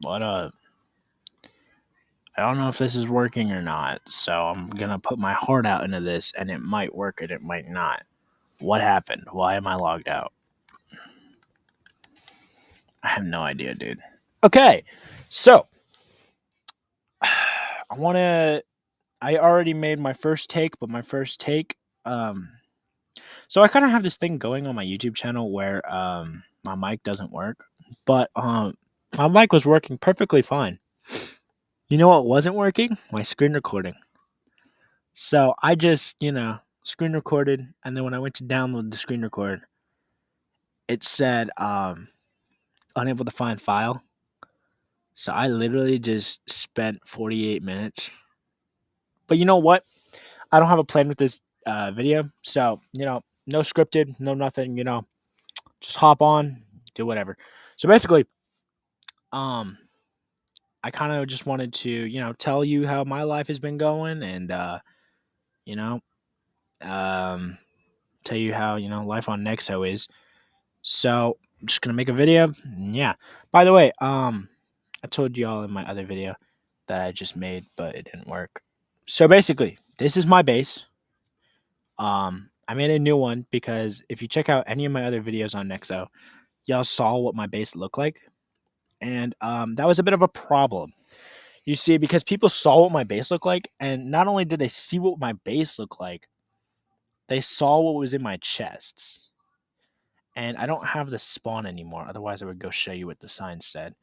What I don't know if this is working or not, so I'm gonna put my heart out into this, and it might work and it might not. What happened? Why am I logged out? I have no idea, dude. Okay, so I want to. I already made my first take, but my first take. So I kind of have this thing going on my YouTube channel where my mic doesn't work, but my mic was working perfectly fine. You know what wasn't working? My screen recording. So I just, screen recorded, and then when I went to download the screen record, it said unable to find file. So I literally just spent 48 minutes. But you know what? I don't have a plan with this video. So, no scripted, no nothing, just hop on, do whatever. So basically, um, I kind of just wanted to, tell you how my life has been going and, you know, um, tell you how, life on Nexo is. So I'm just going to make a video. Yeah. By the way, I told y'all in my other video that I just made, but it didn't work. So basically, this is my base. I made a new one because if you check out any of my other videos on Nexo, y'all saw what my base looked like. And that was a bit of a problem. You see, because people saw what my base looked like, and not only did they see what my base looked like, they saw what was in my chests. And I don't have the spawn anymore. Otherwise, I would go show you what the sign said.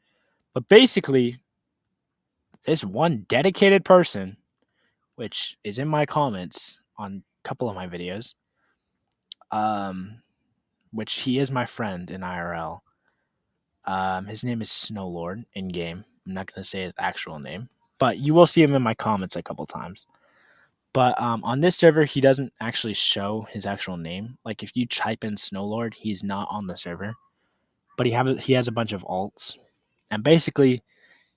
But basically, this one dedicated person, which is in my comments on a couple of my videos, um, which he is my friend in IRL. His name is Snowlord in game. I'm not going to say his actual name, but you will see him in my comments a couple times. But on this server, he doesn't actually show his actual name. Like if you type in Snowlord, he's not on the server. But he has a bunch of alts, and basically,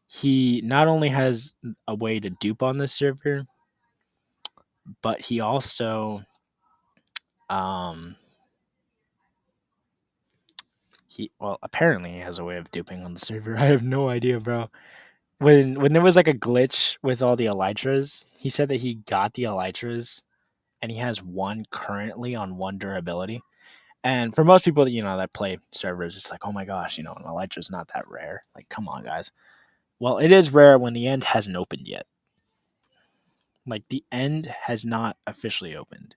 he not only has a way to dupe on this server, but he also um apparently he has a way of duping on the server. I have no idea, bro. When there was like a glitch with all the elytras, he said that he got the elytras and he has one currently on one durability. And for most people that that play servers, it's like, oh my gosh, an elytra's not that rare. Like, come on, guys. Well, it is rare when the end hasn't opened yet. Like the end has not officially opened.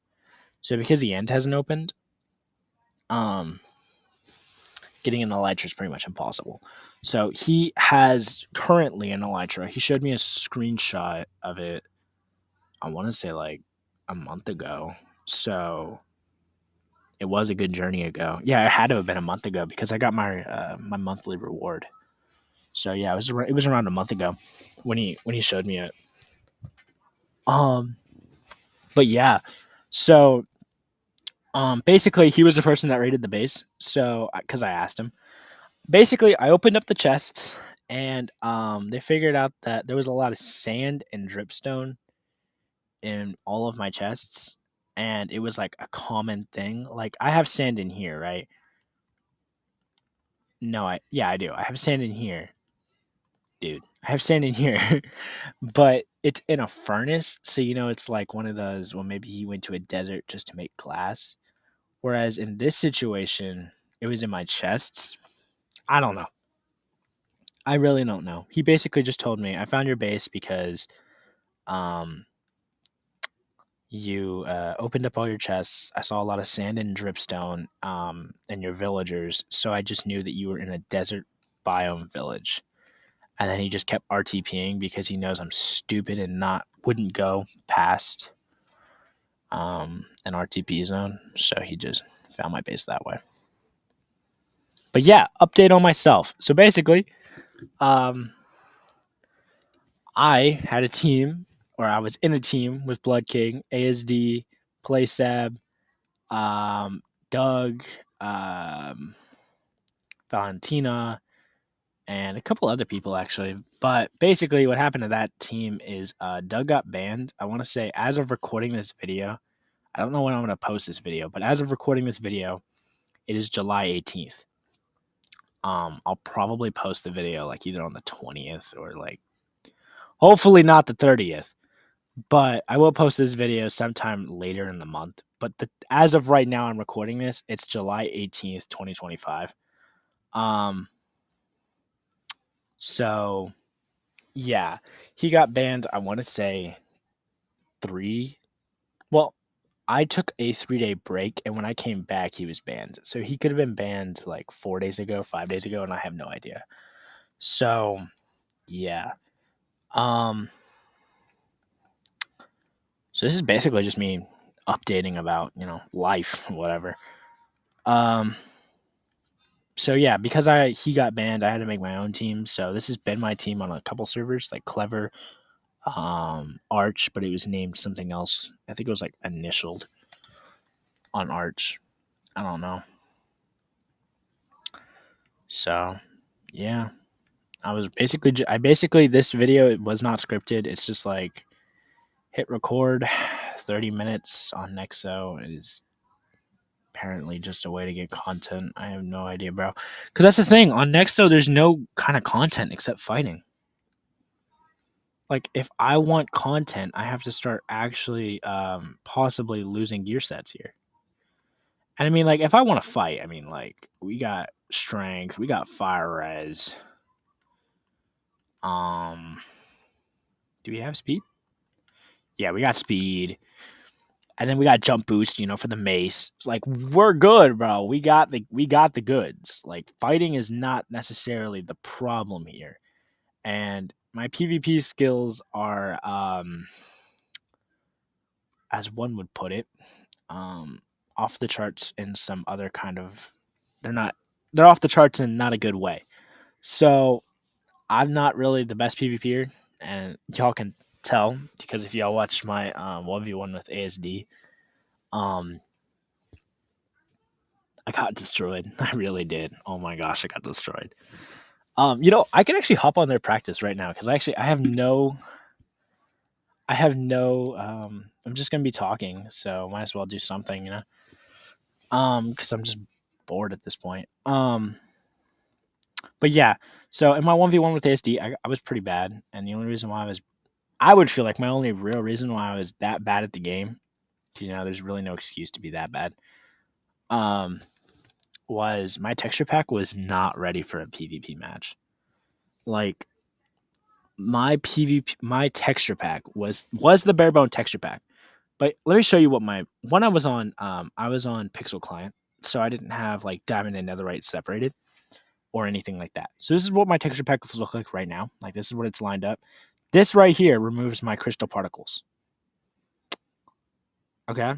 So because the end hasn't opened, um, getting an elytra is pretty much impossible. So he has currently an elytra. He showed me a screenshot of it. I want to say like a month ago. So it was a good journey ago. Yeah, it had to have been a month ago because I got my monthly reward. So yeah, it was around a month ago when he showed me it. Um, but yeah, so basically he was the person that raided the base. So because I asked him, basically I opened up the chests and they figured out that there was a lot of sand and dripstone in all of my chests, and it was like a common thing. Like I have sand in here, right? No, I do. I have sand in here, dude. I have sand in here, but it's in a furnace, so it's like one of those. Well, maybe he went to a desert just to make glass. Whereas in this situation, it was in my chests. I don't know. I really don't know. He basically just told me, I found your base because um you opened up all your chests. I saw a lot of sand and dripstone and your villagers, so I just knew that you were in a desert biome village. And then he just kept RTPing because he knows I'm stupid and wouldn't go past an RTP zone. So he just found my base that way. But yeah, update on myself. So basically, um, I had a team, or I was in a team with Blood King, ASD, PlaySab, Doug, Valentina, and a couple other people actually. But basically, what happened to that team is Doug got banned. I want to say, as of recording this video, I don't know when I'm going to post this video, but as of recording this video, it is July 18th. I'll probably post the video like either on the 20th or like hopefully not the 30th. But I will post this video sometime later in the month. But as of right now, I'm recording this. It's July 18th, 2025. So yeah, he got banned. I want to say 3. Well, I took a 3-day break, and when I came back, he was banned. So he could have been banned like 4 days ago, 5 days ago, and I have no idea. So yeah. So this is basically just me updating about, life, whatever. So yeah, because he got banned, I had to make my own team. So this has been my team on a couple servers, like Clever, Arch, but it was named something else. I think it was like initialed on Arch. I don't know. So yeah, I basically this video, it was not scripted. It's just like hit record. 30 minutes on Nexo is apparently just a way to get content. I have no idea, bro. Because that's the thing. On Nexo, there's no kind of content except fighting. Like, if I want content, I have to start actually possibly losing gear sets here. And I mean, like, if I want to fight, I mean, like, we got strength, we got fire res. Do we have speed? Yeah, we got speed. And then we got jump boost, for the mace. It's like, we're good, bro. We got the goods. Like, fighting is not necessarily the problem here. And my PvP skills are, as one would put it, off the charts in some other kind of. They're off the charts in not a good way. So I'm not really the best PvPer, and y'all can tell because if y'all watch my 1v1 with ASD, I got destroyed. I really did. Oh my gosh, I got destroyed. I can actually hop on their practice right now because I have no. I'm just gonna be talking, so might as well do something, because I'm just bored at this point. But yeah, so in my 1v1 with ASD, I was pretty bad, and the only reason why I would feel like my only real reason why I was that bad at the game, there's really no excuse to be that bad. Was my texture pack was not ready for a PvP match. Like my texture pack was the bare bone texture pack. But let me show you what when I was on Pixel Client, so I didn't have like Diamond and Netherite separated or anything like that. So this is what my texture packs look like right now. Like this is what it's lined up. This right here removes my crystal particles. Okay.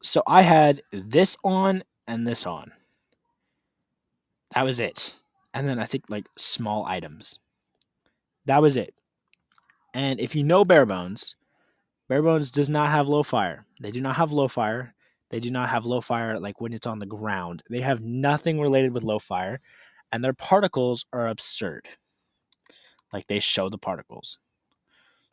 So I had this on and this on. That was it. And then I think like small items. That was it. And if you know Bare Bones does not have low fire. They do not have low fire. They do not have low fire like when it's on the ground. They have nothing related with low fire. And their particles are absurd. Like they show the particles.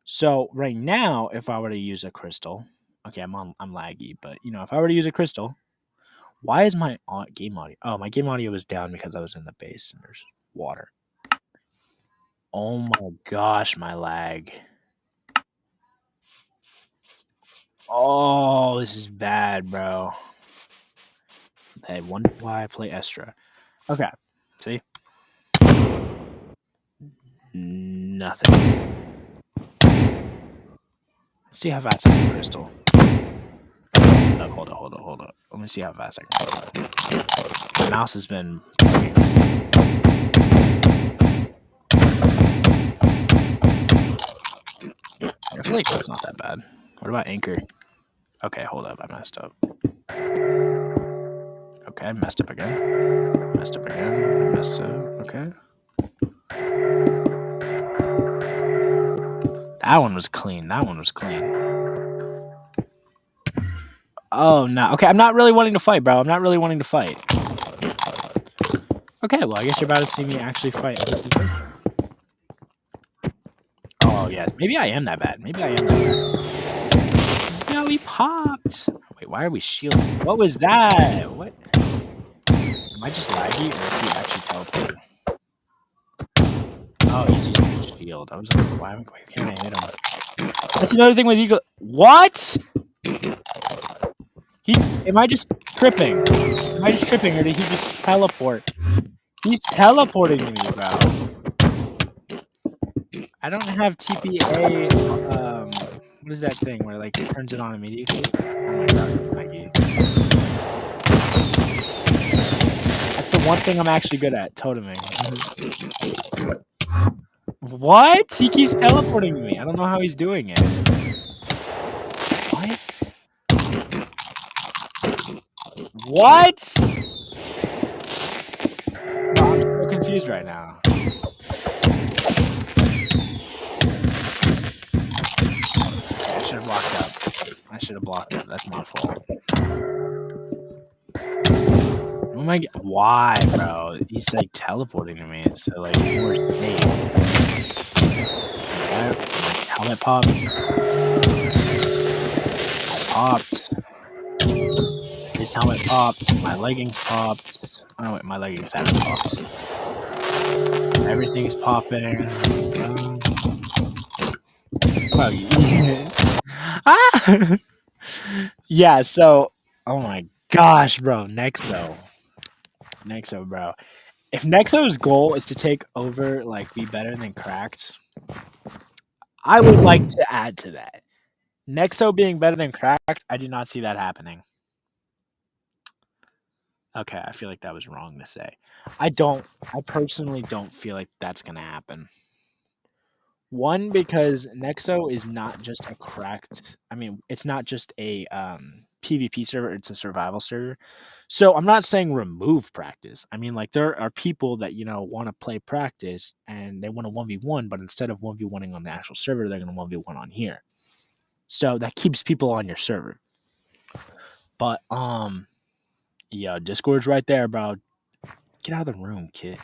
So right now, if I were to use a crystal, okay, I'm laggy, but if I were to use a crystal, why is my game audio? Oh, my game audio was down because I was in the base and there's water. Oh my gosh, my lag. Oh, this is bad, bro. I wonder why I play Estra. Okay, see? Nothing. Let's see how fast I can crystal. Hold up. Let me see how fast I can crystal. My mouse has been bugging. I feel like that's not that bad. What about Anchor? Okay, hold up. I messed up. Okay, I messed up again. Messed up again. Messed up. Okay. That one was clean. Oh, no. Okay, I'm not really wanting to fight, bro. Okay, well, I guess you're about to see me actually fight. Oh, yes. Maybe I am that bad. No, he popped. Wait, why are we shielding? What was that? What? Am I just laggy or is he actually teleporting? Oh, he's using a shield. I was like, why can't I hit him? That's another thing with Eagle. What? Am I just tripping? Am I just tripping or did he just teleport? He's teleporting to me, bro. I don't have TPA. What is that thing where like it turns it on immediately? Oh my god, laggy. That's the one thing I'm actually good at, toteming. What? He keeps teleporting to me. I don't know how he's doing it. What? What? Bro, I'm so confused right now. I should have blocked up. I should have blocked up. That's my fault. Oh my god. Why, bro? He's like teleporting to me. So like more safe. That, helmet popped. I popped. His helmet popped. My leggings popped. Oh wait, my leggings haven't popped. Everything's popping. Bro, ah! Yeah, so oh my gosh, bro, Nexo, bro. If Nexo's goal is to take over, like, be better than Cracked, I would like to add to that. Nexo being better than Cracked, I do not see that happening. Okay, I feel like that was wrong to say. I personally don't feel like that's gonna happen. One, because Nexo is not just a cracked. I mean, it's not just a PvP server; it's a survival server. So I'm not saying remove practice. I mean, like there are people that want to play practice and they want to 1v1, but instead of 1v1ing on the actual server, they're going to 1v1 on here. So that keeps people on your server. But yeah, Discord's right there, bro. Get out of the room, kid.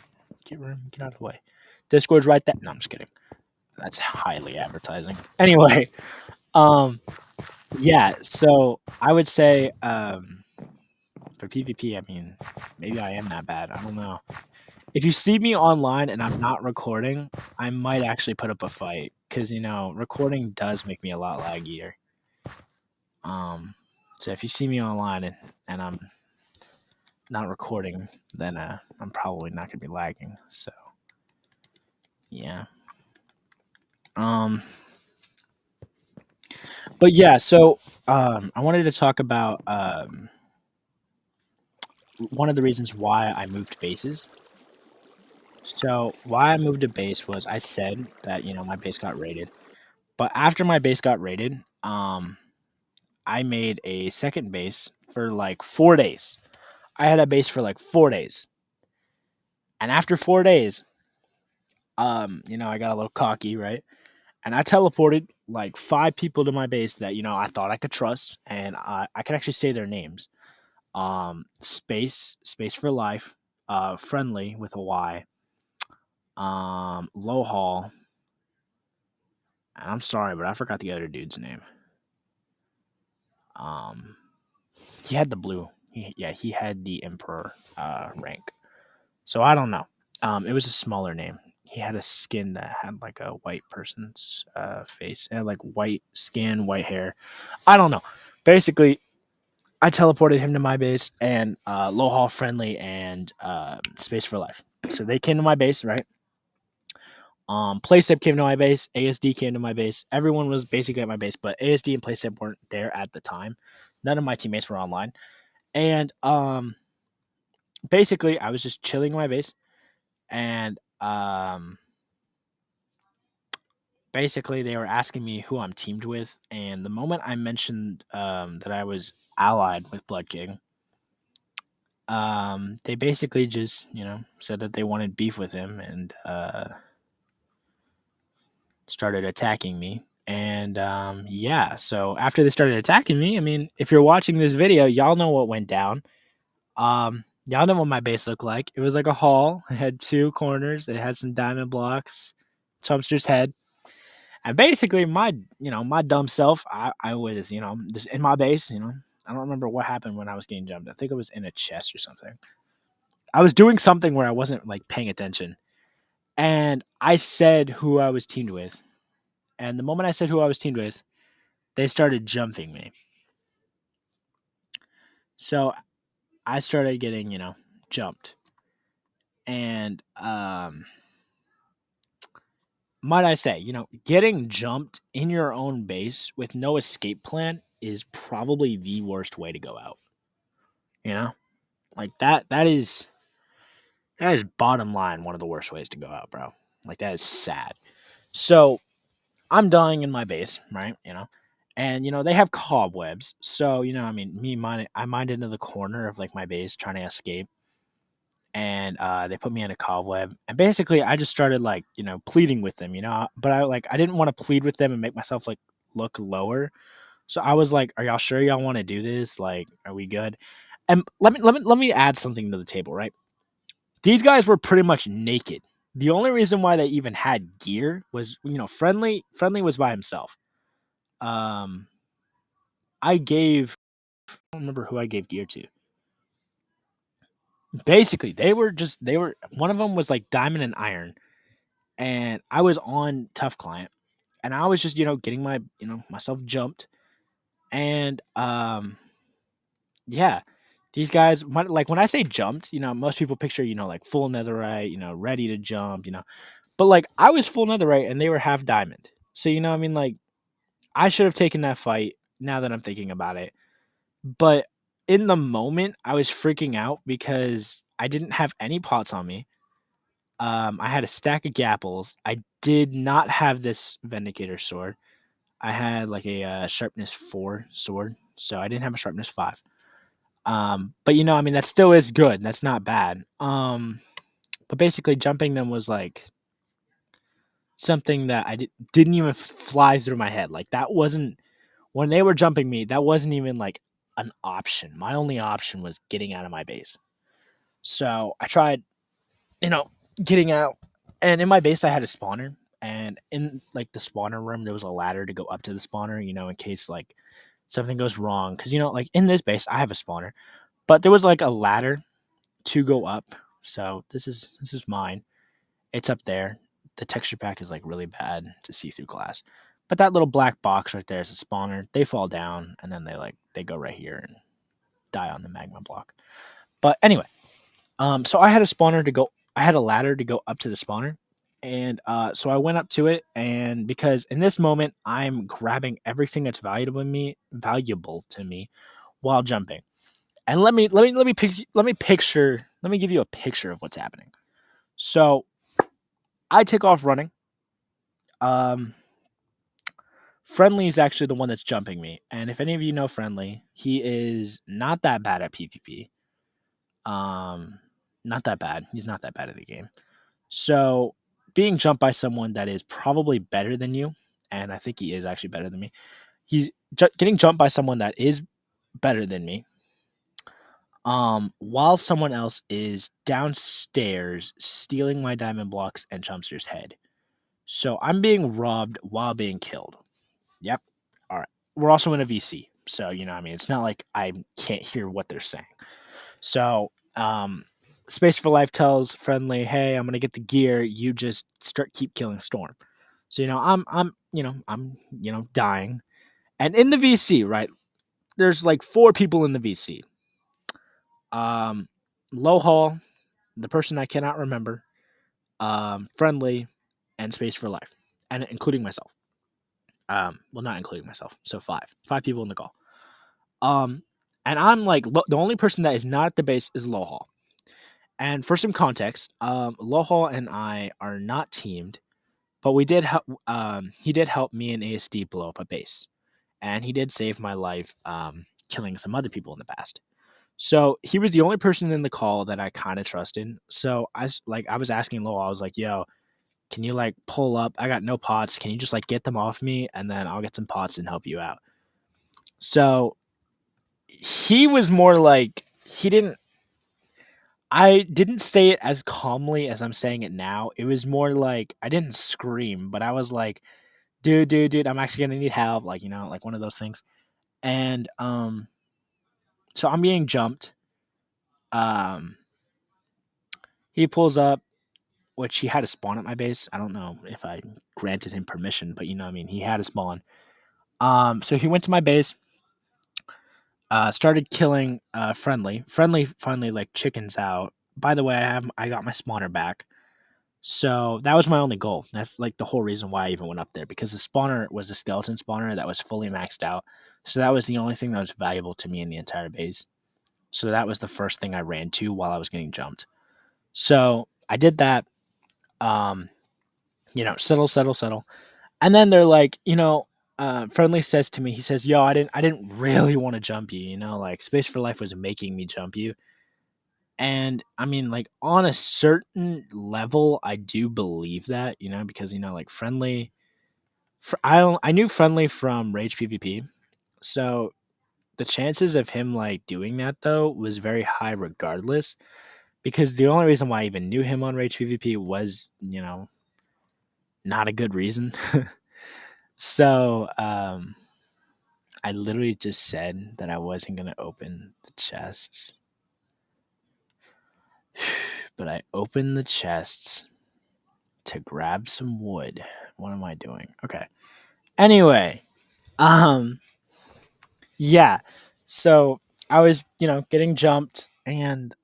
Get out of the way. Discord's right there. No, I'm just kidding. That's highly advertising. Anyway, yeah, so I would say for PvP, I mean, maybe I am that bad. I don't know. If you see me online and I'm not recording, I might actually put up a fight because recording does make me a lot laggier. So if you see me online and I'm not recording, then I'm probably not gonna be lagging. So yeah. But yeah, so I wanted to talk about one of the reasons why I moved bases. So why I moved to base was I said that my base got raided, but after my base got raided, I made a second base for like 4 days. I had a base for like 4 days, and after 4 days, I got a little cocky, right? And I teleported like 5 people to my base that I thought I could trust, and I could actually say their names. Space for life, friendly with a Y, low haul. I'm sorry, but I forgot the other dude's name. He had the blue. He had the emperor rank. So I don't know. It was a smaller name. He had a skin that had like a white person's face and like white skin, white hair. I don't know. Basically, I teleported him to my base and low haul friendly and space for life. So they came to my base, right? Playstep came to my base. ASD came to my base. Everyone was basically at my base, but ASD and Playstep weren't there at the time. None of my teammates were online, and basically I was just chilling in my base, and basically they were asking me who I'm teamed with, and the moment I mentioned that I was allied with Blood King, they basically just said that they wanted beef with him and started attacking me. And yeah, so after they started attacking me, I mean, if you're watching this video, y'all know what went down. Y'all know what my base looked like. It was like a hall. It had 2 corners. It had some diamond blocks, Chumpster's head. And basically my dumb self, I was, just in my base, I don't remember what happened when I was getting jumped. I think it was in a chest or something. I was doing something where I wasn't like paying attention, and I said who I was teamed with. And the moment I said who I was teamed with, they started jumping me. So I started getting, jumped. And might I say, getting jumped in your own base with no escape plan is probably the worst way to go out. You know? Like that is bottom line one of the worst ways to go out, bro. Like that is sad. So I'm dying in my base, right? And they have cobwebs. So, I mean, I mined into the corner of like my base trying to escape. And they put me in a cobweb. And basically I just started like, pleading with them, but I didn't want to plead with them and make myself like look lower. So I was like, are y'all sure y'all want to do this? Like, are we good? And let me add something to the table, right? These guys were pretty much naked. The only reason why they even had gear was, friendly was by himself. Um, I gave, I don't remember who I gave gear to. Basically, one of them was like diamond and iron, and I was on tough client, and I was just, getting myself jumped, and yeah, these guys, like when I say jumped, most people picture, like full netherite, ready to jump, but like I was full netherite and they were half diamond. So I mean, like I should have taken that fight now that I'm thinking about it. But in the moment, I was freaking out because I didn't have any pots on me. I had a stack of gapples. I did not have this Vindicator sword. I had like a sharpness 4 sword, so I didn't have a sharpness 5. But I mean, that still is good. That's not bad. But basically, jumping them was like something that didn't even fly through my head. Like that wasn't when they were jumping me. That wasn't even like an option. My only option was getting out of my base. So I tried, you know, getting out, and in my base I had a spawner, and in like the spawner room there was a ladder to go up to the spawner. In case like something goes wrong, because like in this base I have a spawner, but there was like a ladder to go up. So this is mine. It's up there. The texture pack is like really bad to see through glass. But that little black box right there is a spawner. They fall down and then they go right here and die on the magma block. But anyway, so I had a ladder to go up to the spawner. And so I went up to it, and because in this moment I'm grabbing everything that's valuable to me while jumping. And let me give you a picture of what's happening. So I take off running. Um, Friendly is actually the one that's jumping me, and if any of you know Friendly, he is not that bad at PvP. Um, Not that bad. He's not that bad at the game. So being jumped by someone that is probably better than you, and I think he is actually better than me. Getting jumped by someone that is better than me. While someone else is downstairs stealing my diamond blocks and Chumpster's head. So I'm being robbed while being killed. Yep. All right. We're also in a VC. So, what I mean, it's not like I can't hear what they're saying. So, Space for Life tells Friendly, "Hey, I'm going to get the gear. You just keep killing Storm." So, I'm dying. And in the VC, right? There's like 4 people in the VC. Low Hall, the person I cannot remember, Friendly, and Space for Life, and including myself. Well, not including myself. So 5 people in the call. And I'm like, the only person that is not at the base is Lohal. And for some context, Lohal and I are not teamed, but we did help. He did help me and ASD blow up a base, and he did save my life, killing some other people in the past. So he was the only person in the call that I kind of trusted. So I was asking Lohal, I was like, "Yo, can you like pull up? I got no pots. Can you just like get them off me, and then I'll get some pots and help you out?" So he was more like I didn't say it as calmly as I'm saying it now. It was more like I didn't scream, but I was like, dude, I'm actually gonna need help, like, like one of those things. And so I'm being jumped. Um He pulls up, which he had a spawn at my base. I don't know if I granted him permission, but you know what I mean. He had a spawn. So he went to my base, started killing friendly. Friendly finally like chickens out. By the way, I got my spawner back. So that was my only goal. That's like the whole reason why I even went up there, because the spawner was a skeleton spawner that was fully maxed out. So that was the only thing that was valuable to me in the entire base. So that was the first thing I ran to while I was getting jumped. So I did that. Um, settle. And then they're like, Friendly says to me, he says, "Yo, I didn't really want to jump you. Like Space for Life was making me jump you." And I mean, like on a certain level, I do believe that, because like Friendly, I knew Friendly from Rage PvP, so the chances of him like doing that though was very high, regardless. Because the only reason why I even knew him on Rage PvP was, not a good reason. So I literally just said that I wasn't gonna open the chests, but I opened the chests to grab some wood. What am I doing? Okay. Anyway, um, yeah. So I was, getting jumped, and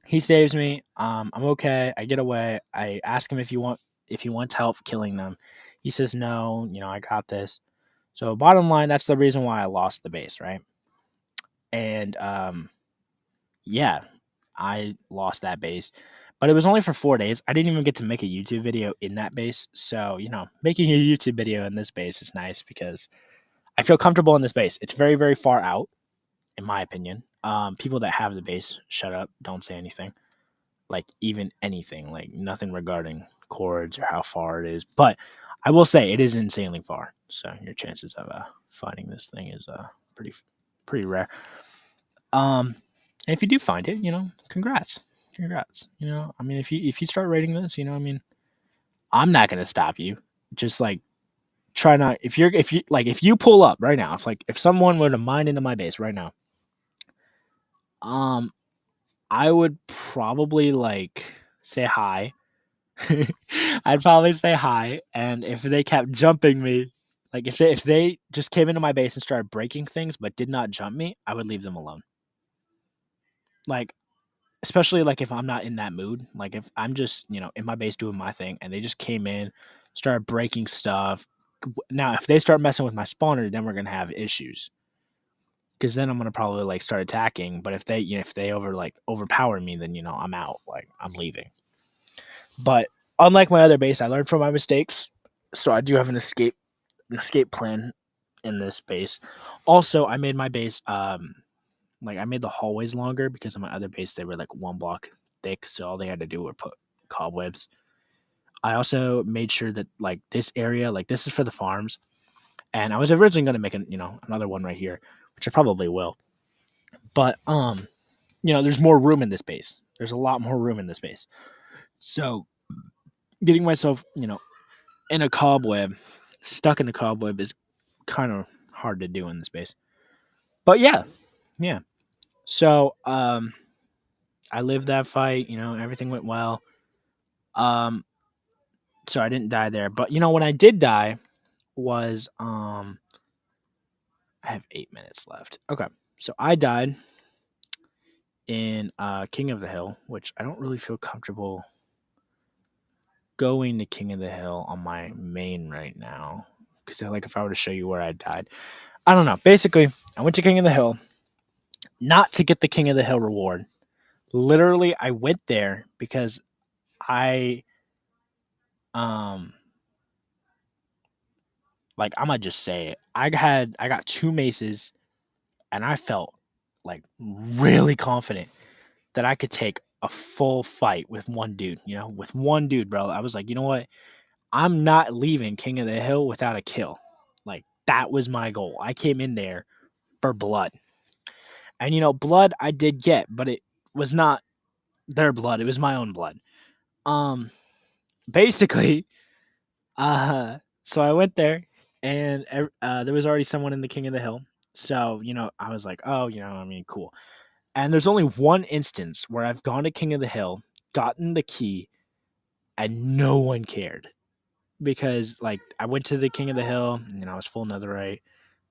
he saves me. I'm okay. I get away. I ask him if he wants help killing them. He says no. I got this. So bottom line, that's the reason why I lost the base, right? And yeah, I lost that base, but it was only for 4 days. I didn't even get to make a YouTube video in that base. So, making a YouTube video in this base is nice because I feel comfortable in this base. It's very, very far out, in my opinion. People that have the base, shut up, don't say anything. Like, even anything, like nothing regarding chords or how far it is. But I will say it is insanely far. So, your chances of finding this thing is pretty rare. And if you do find it, congrats. I mean, if you start rating this, I mean, I'm not gonna stop you. Just like try not if you pull up right now, if someone were to mine into my base right now, um, I would probably like say hi. I'd probably say hi, and if they kept jumping me, like if they just came into my base and started breaking things but did not jump me, I would leave them alone. Like especially like if I'm not in that mood, like if I'm just in my base doing my thing and they just came in, started breaking stuff. Now if they start messing with my spawner, then we're gonna have issues because then I'm gonna probably like start attacking. But if they overpower me, then I'm out, like I'm leaving. But unlike my other base, I learned from my mistakes, so I do have an escape plan in this base. Also, I made my base like I made the hallways longer because in my other base they were like 1 block thick, so all they had to do were put cobwebs. I also made sure that like this area, like this is for the farms, and I was originally going to make another one right here, which I probably will. But there's more room in this base. There's a lot more room in this base. So getting myself, in a cobweb, stuck in a cobweb is kind of hard to do in this base. But yeah. So I lived that fight. Everything went well. Um, so I didn't die there. But when I did die was I have 8 minutes left. Okay, so I died in King of the Hill, which I don't really feel comfortable going to King of the Hill on my main right now. Because like if I were to show you where I died, I don't know. Basically, I went to King of the Hill not to get the King of the Hill reward. Literally, I went there because I um like I'm gonna just say it. I got 2 maces and I felt like really confident that I could take a full fight with one dude, with one dude, bro. I was like, you know what? I'm not leaving King of the Hill without a kill. Like that was my goal. I came in there for blood. And blood I did get, but it was not their blood. It was my own blood. Um basically, so I went there and there was already someone in the King of the Hill. So, I was like, oh, I mean, cool. And there's only one instance where I've gone to King of the Hill, gotten the key, and no one cared. Because like I went to the King of the Hill, and I was full netherite.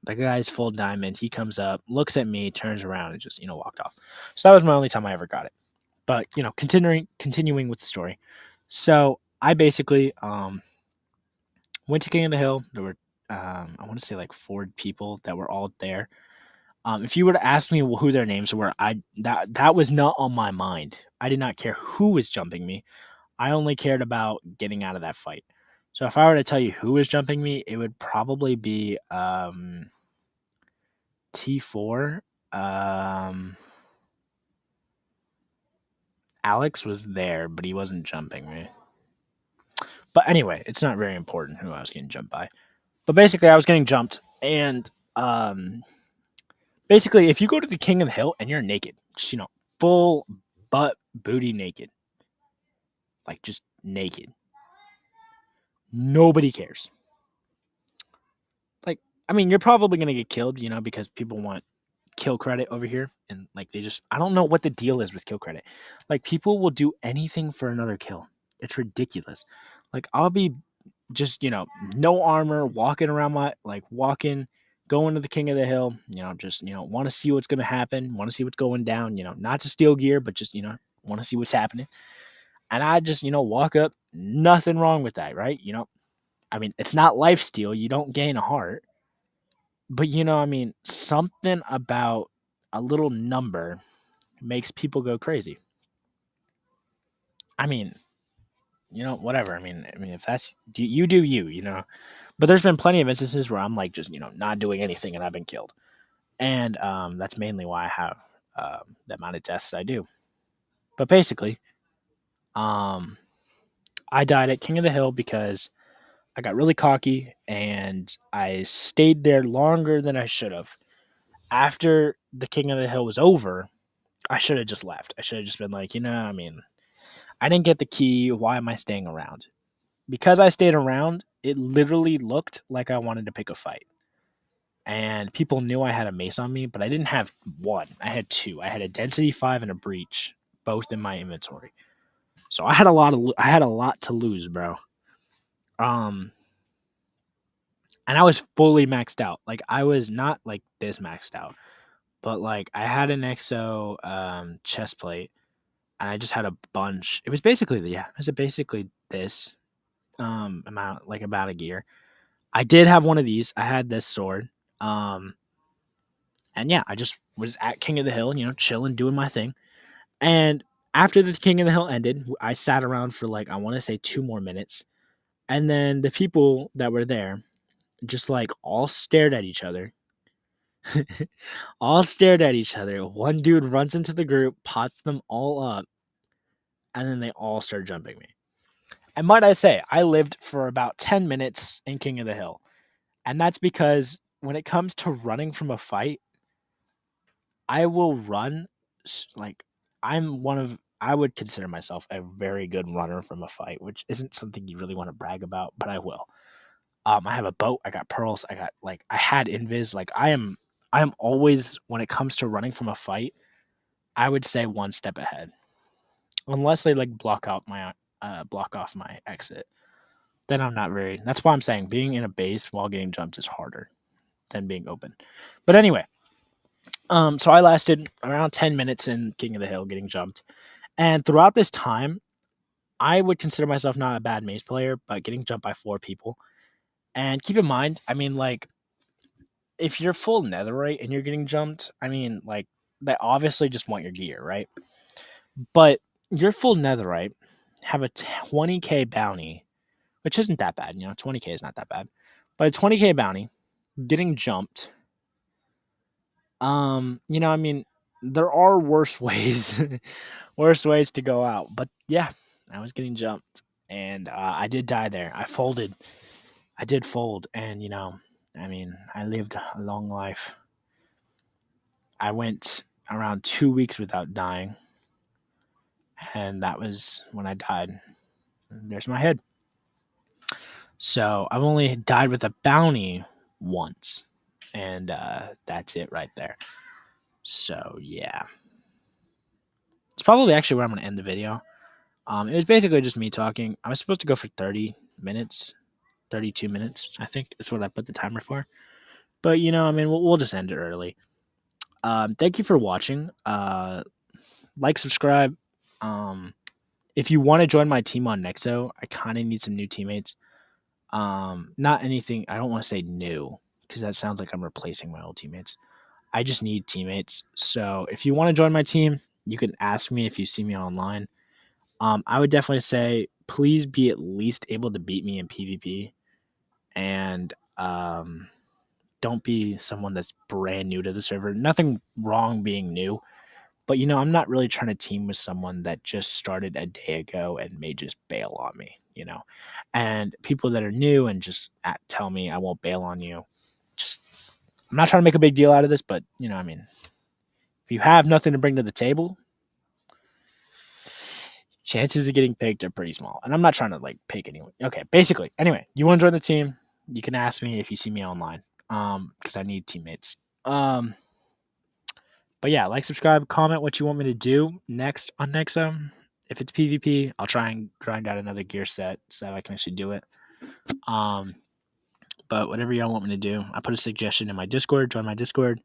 The guy's full diamond. He comes up, looks at me, turns around, and just walked off. So that was my only time I ever got it. But continuing with the story. So I basically went to King of the Hill. There were I want to say like 4 people that were all there. If you were to ask me who their names were, that was not on my mind. I did not care who was jumping me. I only cared about getting out of that fight. So if I were to tell you who was jumping me, it would probably be T4. Alex was there, but he wasn't jumping me. But anyway, it's not very important who I was getting jumped by. But basically, I was getting jumped, and basically, if you go to the King of the Hill and you're naked, just full butt booty naked, like just naked, nobody cares. Like, I mean, you're probably gonna get killed, because people want kill credit over here, and like I don't know what the deal is with kill credit. Like, people will do anything for another kill. It's ridiculous. Like, I'll be just no armor, walking around going to the King of the Hill, just want to see what's gonna happen, want to see what's going down, not to steal gear, but just want to see what's happening. And I just walk up, nothing wrong with that, right? I mean, it's not life steal, you don't gain a heart, but I mean, something about a little number makes people go crazy. I mean, whatever. I mean, if that's you do you. But there's been plenty of instances where I'm like just not doing anything and I've been killed, and that's mainly why I have the amount of deaths I do. But basically, um, I died at King of the Hill because I got really cocky and I stayed there longer than I should have. After the King of the Hill was over, I should have just left. I should have just been like, I mean, I didn't get the key. Why am I staying around? Because I stayed around, it literally looked like I wanted to pick a fight. And people knew I had a mace on me, but I didn't have one. I had two. I had a density 5 and a breach, both in my inventory. So I had a lot to lose, bro. Um and I was fully maxed out. Like, I was not like this maxed out, but like I had an Nexo chest plate, and I just had a bunch. It was basically this amount, like about a gear. I did have one of these. I had this sword. Um and yeah, I just was at King of the Hill, chilling, doing my thing. And after the King of the Hill ended, I sat around for like, I want to say 2 more minutes. And then the people that were there just like all stared at each other. All stared at each other. One dude runs into the group, pots them all up, and then they all start jumping me. And might I say, I lived for about 10 minutes in King of the Hill. And that's because when it comes to running from a fight, I will run like I would consider myself a very good runner from a fight, which isn't something you really want to brag about, but I will. I have a boat, I got pearls, I had invis, like I am always, when it comes to running from a fight, I would say one step ahead. Unless they like block off my exit. Then I'm not very That's why I'm saying being in a base while getting jumped is harder than being open. But anyway, so I lasted around 10 minutes in King of the Hill getting jumped. And throughout this time, I would consider myself not a bad maze player, but getting jumped by 4 people. And keep in mind, I mean, like, if you're full netherite and you're getting jumped, I mean, like, they obviously just want your gear, right? But you're full netherite, have a 20k bounty, which isn't that bad, 20k is not that bad. But a 20k bounty, getting jumped, I mean, there are worse ways, worse ways to go out. But yeah, I was getting jumped, and I did die there. I did fold, and I mean, I lived a long life. I went around 2 weeks without dying, and that was when I died. There's my head. So I've only died with a bounty once, and that's it right there. So yeah. It's probably actually where I'm gonna end the video. It was basically just me talking. I was supposed to go for 30 minutes, 32 minutes, I think is what I put the timer for. But I mean, we'll just end it early. Thank you for watching. Like, subscribe. If you want to join my team on Nexo, I kind of need some new teammates. Not anything. I don't want to say new because that sounds like I'm replacing my old teammates. I just need teammates. So if you want to join my team, you can ask me if you see me online. I would definitely say please be at least able to beat me in PvP, and don't be someone that's brand new to the server. Nothing wrong being new, but I'm not really trying to team with someone that just started a day ago and may just bail on me. And people that are new and just tell me I won't bail on you. Just I'm not trying to make a big deal out of this, but I mean, if you have nothing to bring to the table, chances of getting picked are pretty small. And I'm not trying to pick anyone. Okay, basically, anyway, you want to join the team? You can ask me if you see me online. Because I need teammates. But yeah, like, subscribe, comment what you want me to do next on Nexo. If it's PvP, I'll try and grind out another gear set so I can actually do it. But whatever y'all want me to do, I put a suggestion in my Discord. Join my Discord.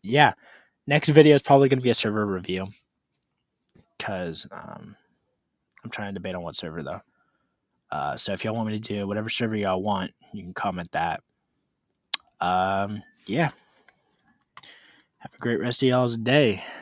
Yeah, next video is probably going to be a server review because I'm trying to debate on what server though. So if y'all want me to do whatever server y'all want, you can comment that. Yeah. Have a great rest of y'all's day.